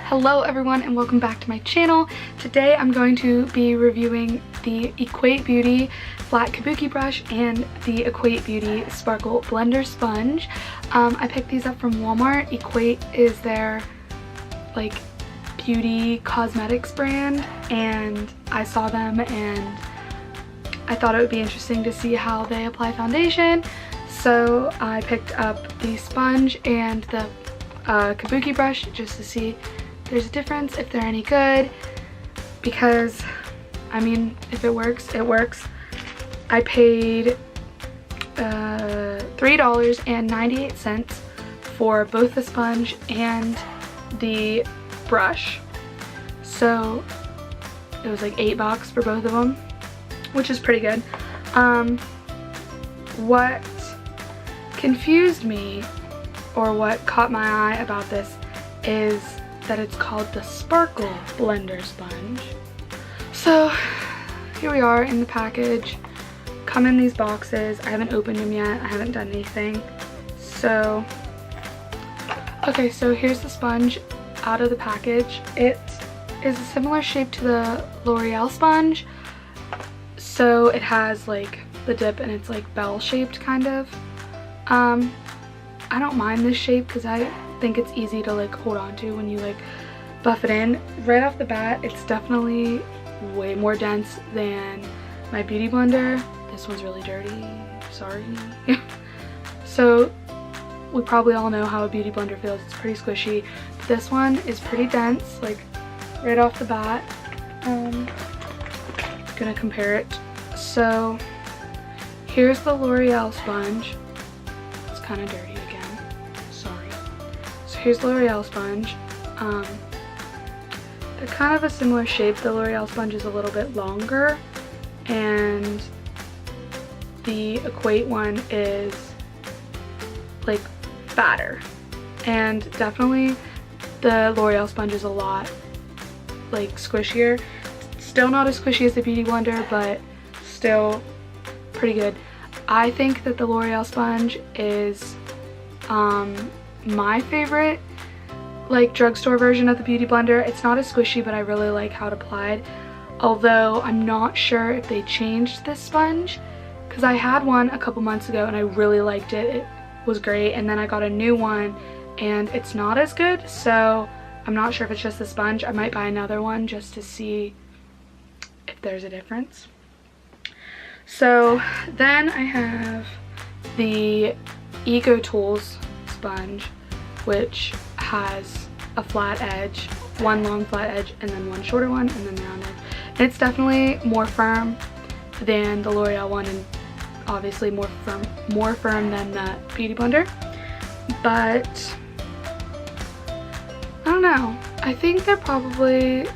Hello everyone and welcome back to my channel. Today I'm going to be reviewing the Equate Beauty Flat Kabuki Brush and the Equate Beauty Sparkle Blender Sponge. I picked these up from Walmart. Equate is their like beauty cosmetics brand, and I saw them and I thought it would be interesting to see how they apply foundation. So I picked up the sponge and the Kabuki brush just to see if there's a difference, if they're any good, because I mean, if it works, it works. I paid $3.98 for both the sponge and the brush, so it was like $8 for both of them, which is pretty good. What confused me, or what caught my eye about this, is that it's called the Sparkle Blender Sponge. So here we are in the package. Come in these boxes. I haven't opened them yet. I haven't done anything. So, okay, so here's the sponge out of the package. It is a similar shape to the L'Oreal sponge. So it has like the dip and it's like bell shaped kind of. I don't mind this shape because I think it's easy to like hold on to when you like buff it in. Right off the bat, it's definitely way more dense than my beauty blender. This one's really dirty, sorry. So we probably all know how a beauty blender feels. It's pretty squishy. This one is pretty dense, like right off the bat. Gonna compare it. So here's the L'Oreal sponge. It's kind of dirty again, sorry. So here's the L'Oreal sponge. They're kind of a similar shape. The L'Oreal sponge is a little bit longer, and the Equate one is like fatter. And definitely the L'Oreal sponge is a lot like squishier. Still not as squishy as the beauty blender, but still pretty good. I think that the L'Oreal sponge is my favorite like drugstore version of the beauty blender. It's not as squishy, but I really like how it applied. Although I'm not sure if they changed this sponge, because I had one a couple months ago and I really liked it. It was great, and then I got a new one and it's not as good, so I'm not sure if it's just the sponge. I might buy another one just to see if there's a difference. So then I have the Equate sponge, which has a flat edge, one long flat edge and then one shorter one and then the round edge. And it's definitely more firm than the L'Oreal one, and obviously more firm than the beauty blender. But I don't know, I think they're probably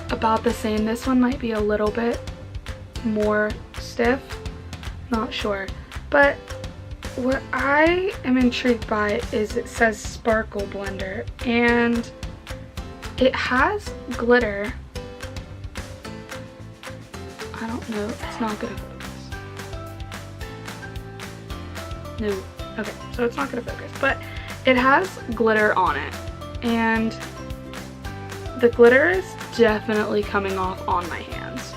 about the same. This one might be a little bit more stiff, not sure. But what I am intrigued by is it says Sparkle Blender and it has glitter. I don't know, it's not gonna focus. No, okay, so it's not gonna focus, but it has glitter on it, and the glitter is definitely coming off on my hands.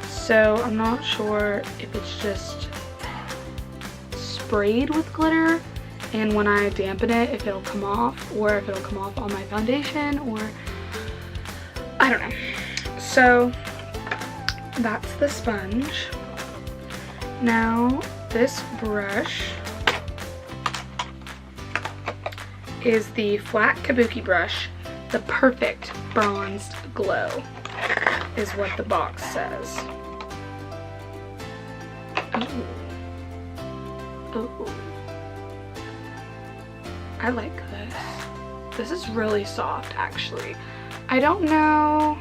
So I'm not sure if it's just sprayed with glitter and when I dampen it if it'll come off, or if it'll come off on my foundation, or I don't know. So that's the sponge. Now this brush is the Flat Kabuki Brush, the Perfect Bronzed Glow is what the box says. Ooh. I like this. This is really soft actually. I don't know,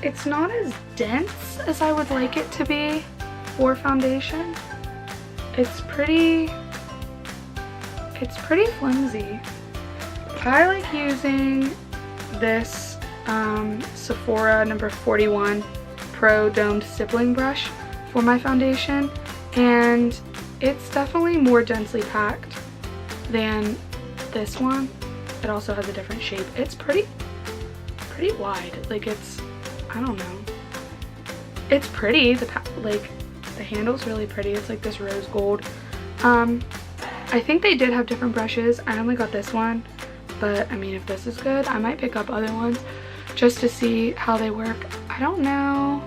it's not as dense as I would like it to be for foundation. It's pretty flimsy. I like using this Sephora number 41 Pro Domed Stippling Brush for my foundation, and it's definitely more densely packed than this one. it also has a different shape. It's pretty wide. Like it's, I don't know. It's pretty. The handle's really pretty. It's like this rose gold. I think they did have different brushes. I only got this one, but I mean, if this is good, I might pick up other ones just to see how they work. I don't know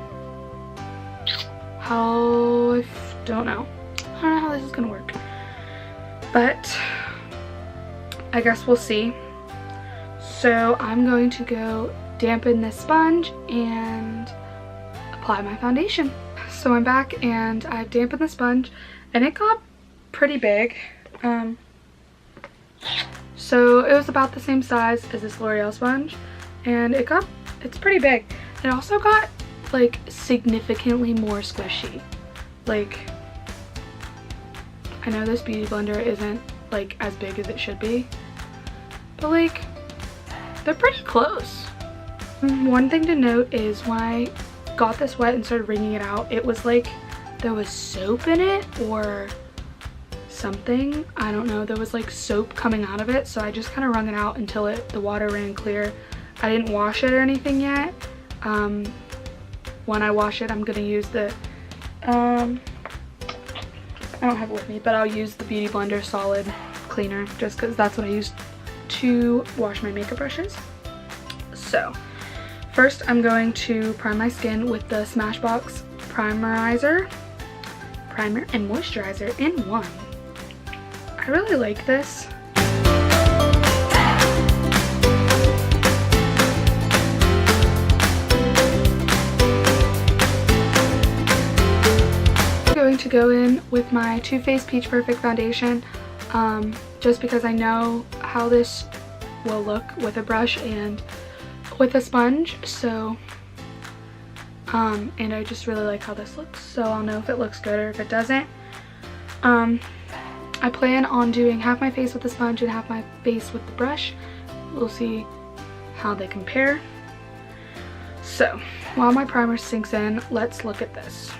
how, don't know how this is gonna work, but I guess we'll see. So I'm going to go dampen this sponge and apply my foundation. So I'm back and I've dampened the sponge and it got pretty big. So it was about the same size as this L'Oreal sponge, and it's pretty big. It also got like significantly more squishy. Like, I know this beauty blender isn't like as big as it should be, but like they're pretty close. One thing to note is when I got this wet and started wringing it out, it was like there was soap in it or something. I don't know. There was like soap coming out of it, so I just kind of wrung it out until the water ran clear. I didn't wash it or anything yet. When I wash it, I'm gonna use the I don't have it with me, but I'll use the Beauty Blender Solid Cleaner just because that's what I use to wash my makeup brushes. So first I'm going to prime my skin with the Smashbox primer and moisturizer in one. I really like this. I'm going to go in with my Too Faced Peach Perfect foundation, just because I know how this will look with a brush and with a sponge. So and I just really like how this looks, so I'll know if it looks good or if it doesn't. I plan on doing half my face with the sponge and half my face with the brush. We'll see how they compare. So while my primer sinks in, let's look at this.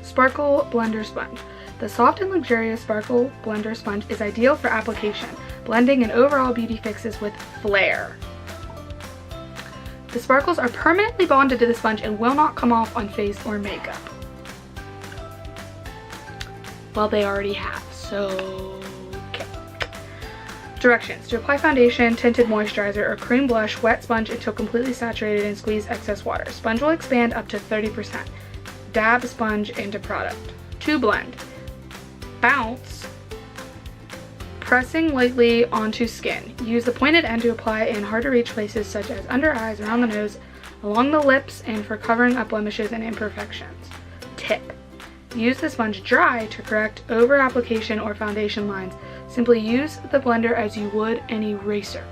Sparkle Blender Sponge. The soft and luxurious Sparkle Blender Sponge is ideal for application, blending, and overall beauty fixes with flair. The sparkles are permanently bonded to the sponge and will not come off on face or makeup. Well, they already have, so okay. Directions. To apply foundation, tinted moisturizer, or cream blush, wet sponge until completely saturated and squeeze excess water. Sponge will expand up to 30%. Dab sponge into product. To blend. Bounce, pressing lightly onto skin. Use the pointed end to apply in hard to reach places such as under eyes, around the nose, along the lips, and for covering up blemishes and imperfections. Tip. Use the sponge dry to correct over application or foundation lines. Simply use the blender as you would an eraser.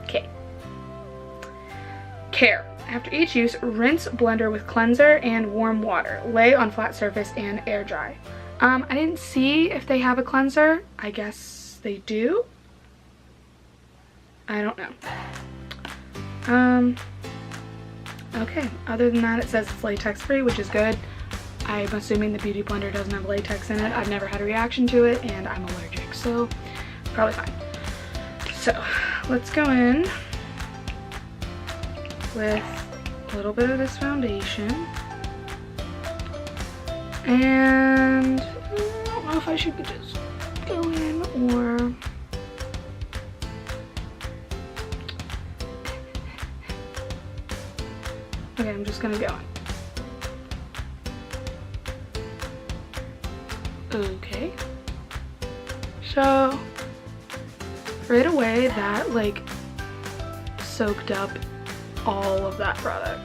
Okay. Care. After each use, rinse blender with cleanser and warm water. Lay on flat surface and air dry. I didn't see if they have a cleanser. I guess they do. I don't know. Okay, other than that, it says it's latex free, which is good. I'm assuming the Beauty Blender doesn't have latex in it. I've never had a reaction to it and I'm allergic, so probably fine. So let's go in with a little bit of this foundation, and I don't know if I should just go in or okay, I'm just gonna go in. Okay, so right away that like soaked up all of that product.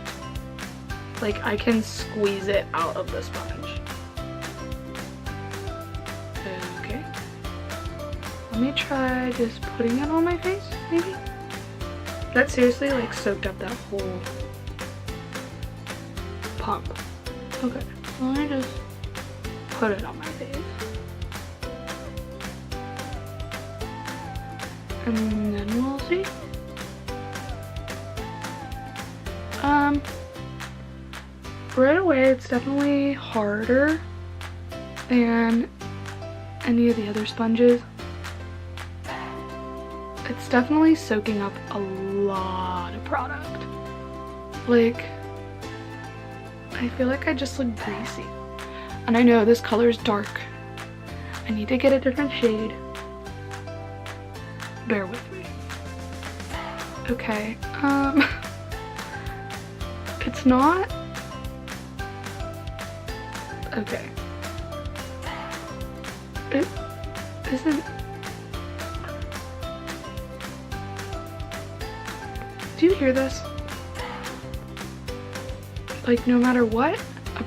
Like I can squeeze it out of the sponge. Okay, let me try just putting it on my face, maybe. That seriously like soaked up that whole pump. Okay, so let me just put it on my face. And then we'll see. Right away it's definitely harder than any of the other sponges. It's definitely soaking up a lot of product. Like, I feel like I just look greasy. And I know this color is dark. I need to get a different shade. Bear with me. Okay, it's not, okay, it isn't, do you hear this? Like, no matter what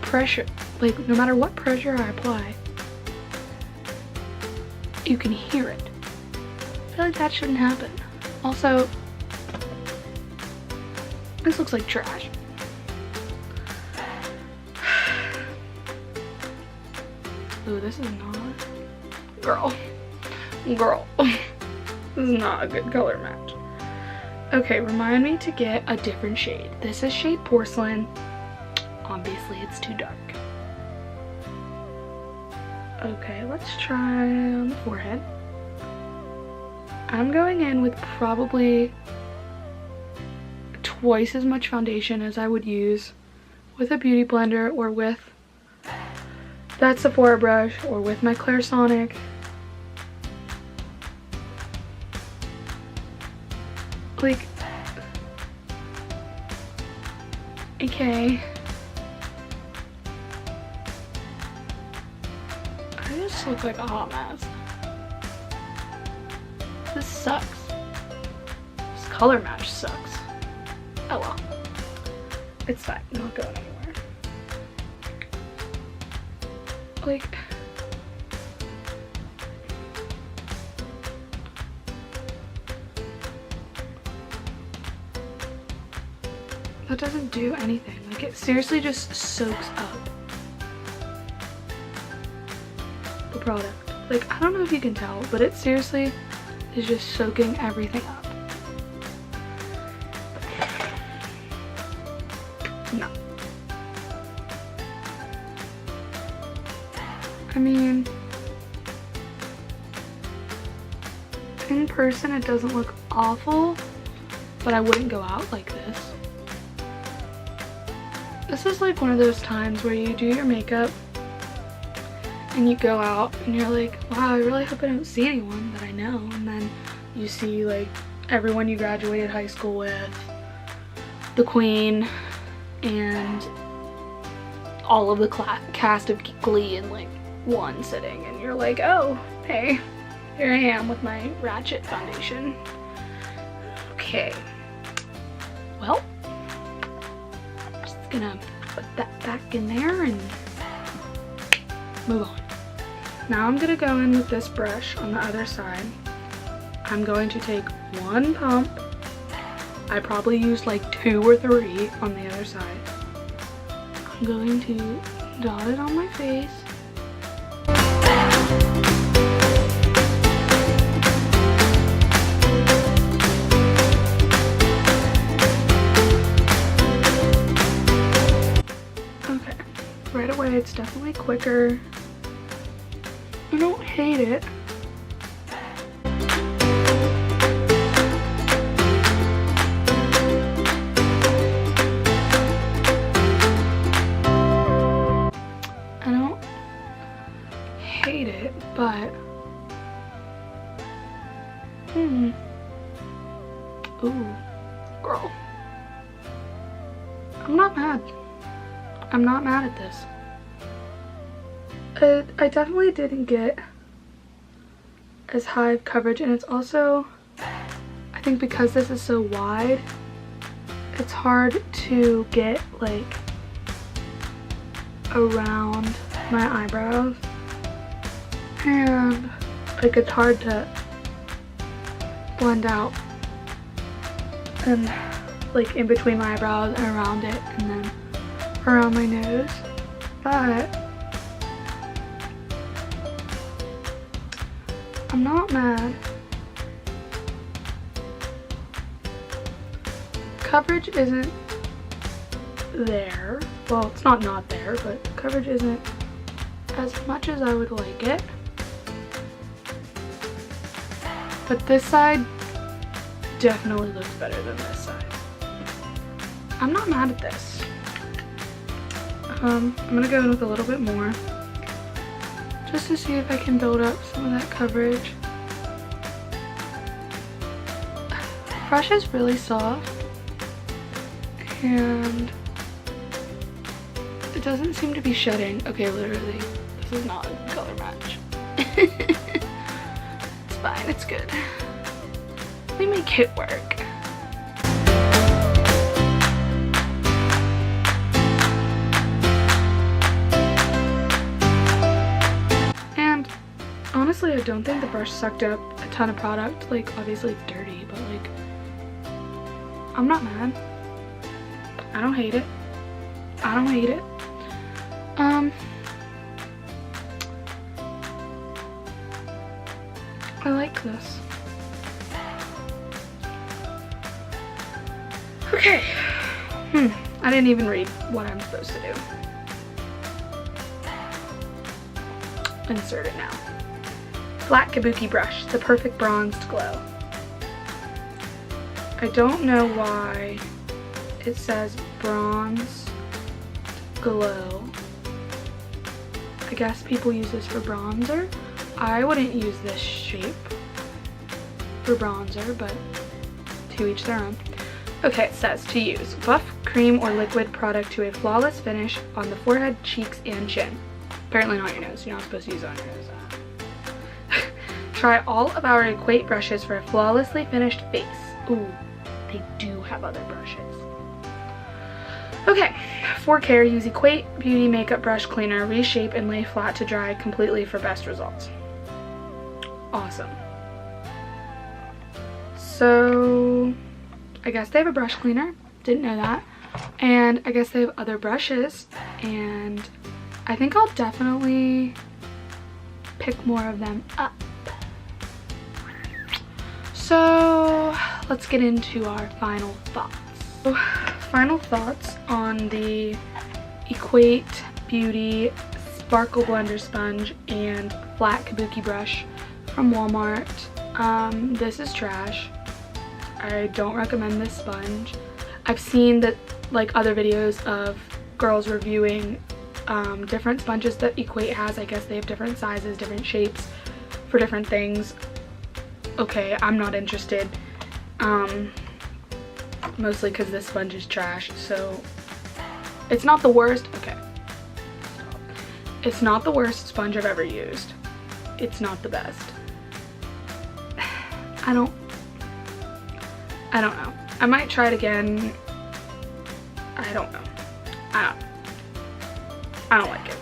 pressure I apply, you can hear it. I feel like that shouldn't happen. Also, this looks like trash. Ooh, this is not, girl, this is not a good color match. Okay, remind me to get a different shade. This is shade Porcelain. Obviously, it's too dark. Okay, let's try on the forehead. I'm going in with probably twice as much foundation as I would use with a beauty blender or with that Sephora brush or with my Clairsonic. Like, okay. I just look like a hot mess. This sucks. This color match sucks. Oh well. It's fine. Not going anywhere. Like, that doesn't do anything. Like, it seriously just soaks up the product. Like, I don't know if you can tell, but it seriously is just soaking everything up. No. I mean, in person it doesn't look awful, but I wouldn't go out like this. This is like one of those times where you do your makeup and you go out and you're like, wow, I really hope I don't see anyone that I know. And then you see like everyone you graduated high school with, the queen, and all of the cast of Glee in like one sitting, and you're like, oh, hey, here I am with my ratchet foundation. Okay, well, I'm just gonna put that back in there and move on. Now I'm gonna go in with this brush on the other side. I'm going to take one pump. I probably used like 2 or 3 on the other side. I'm going to dot it on my face. Okay, right away it's definitely quicker. I don't hate it. But ooh, girl, I'm not mad. I'm not mad at this. I definitely didn't get as high of coverage, and it's also, I think because this is so wide, it's hard to get like around my eyebrows. And like it's hard to blend out and like in between my eyebrows and around it and then around my nose, but I'm not mad. Coverage isn't there. Well, it's not there, but coverage isn't as much as I would like it. but this side definitely looks better than this side. I'm not mad at this. I'm gonna go in with a little bit more just to see if I can build up some of that coverage. The brush is really soft and it doesn't seem to be shedding. Okay, literally, this is not a color match. It's fine, it's good. Let me make it work. Honestly, I don't think the brush sucked up a ton of product. Like, obviously it's dirty, but like, I'm not mad. I don't hate it. I don't hate it. I like this. Okay. I didn't even read what I'm supposed to do. Insert it now. Flat Kabuki Brush, the perfect bronzed glow. I don't know why it says bronze glow. I guess people use this for bronzer. I wouldn't use this shape for bronzer, but to each their own. Okay, it says to use buff, cream, or liquid product to a flawless finish on the forehead, cheeks, and chin. Apparently not your nose. You're not supposed to use it on your nose. Try all of our Equate brushes for a flawlessly finished face. Ooh, they do have other brushes. Okay, for care, use Equate Beauty Makeup Brush Cleaner, reshape and lay flat to dry completely for best results. Awesome. So, I guess they have a brush cleaner. Didn't know that. And I guess they have other brushes. And I think I'll definitely pick more of them up. So let's get into our final thoughts. So, final thoughts on the Equate Beauty Sparkle Blender Sponge and Flat Kabuki Brush from Walmart. This is trash. I don't recommend this sponge. I've seen that, like, other videos of girls reviewing different sponges that Equate has. I guess they have different sizes, different shapes for different things. Okay, I'm not interested, mostly because this sponge is trash. So it's not the worst. Okay, it's not the worst sponge I've ever used. It's not the best. I don't know. I might try it again. I don't know. I don't like it.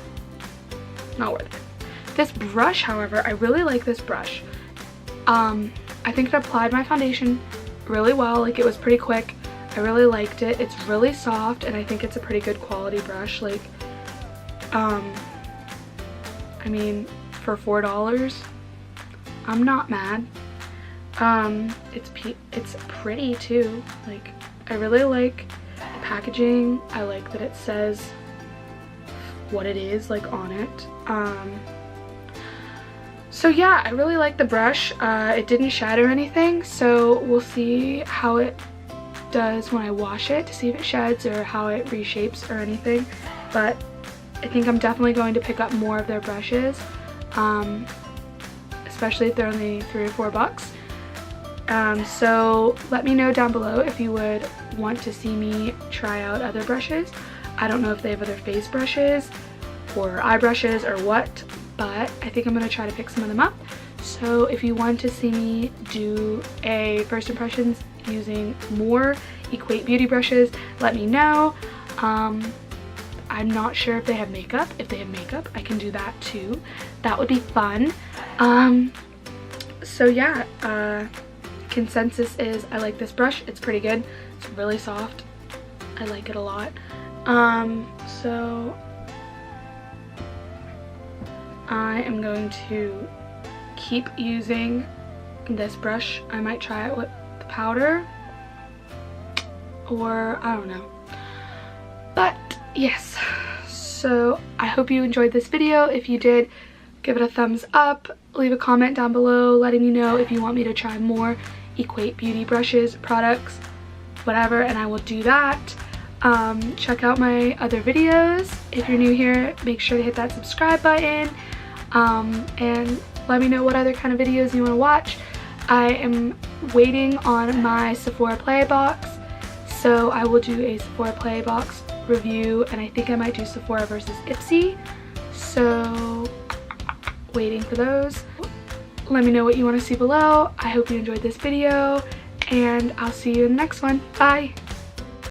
Not worth it. This brush, however, I really like this brush. I think it applied my foundation really well. Like, it was pretty quick. I really liked it. It's really soft, and I think it's a pretty good quality brush. Like, I mean, for $4, I'm not mad. It's pretty too. Like, I really like the packaging. I like that it says what it is, like, on it. So yeah, I really like the brush. It didn't shed or anything, so we'll see how it does when I wash it to see if it sheds or how it reshapes or anything. But I think I'm definitely going to pick up more of their brushes, especially if they're only $3 or $4. So let me know down below if you would want to see me try out other brushes. I don't know if they have other face brushes or eye brushes or what, but I think I'm going to try to pick some of them up. So if you want to see me do a first impressions using more Equate beauty brushes, let me know. I'm not sure if they have makeup. If they have makeup, I can do that too. That would be fun. So yeah, consensus is I like this brush. It's pretty good. It's really soft. I like it a lot. So I am going to keep using this brush. I might try it with the powder, or I don't know. But yes, so I hope you enjoyed this video. If you did, give it a thumbs up, leave a comment down below letting me know if you want me to try more Equate beauty brushes, products, whatever, and I will do that. Check out my other videos. If you're new here, make sure to hit that subscribe button, and let me know what other kind of videos you want to watch. I am waiting on my Sephora Play box, so I will do a Sephora Play box review, and I think I might do Sephora versus Ipsy, so waiting for those. Let me know what you want to see below. I hope you enjoyed this video, and I'll see you in the next one. Bye!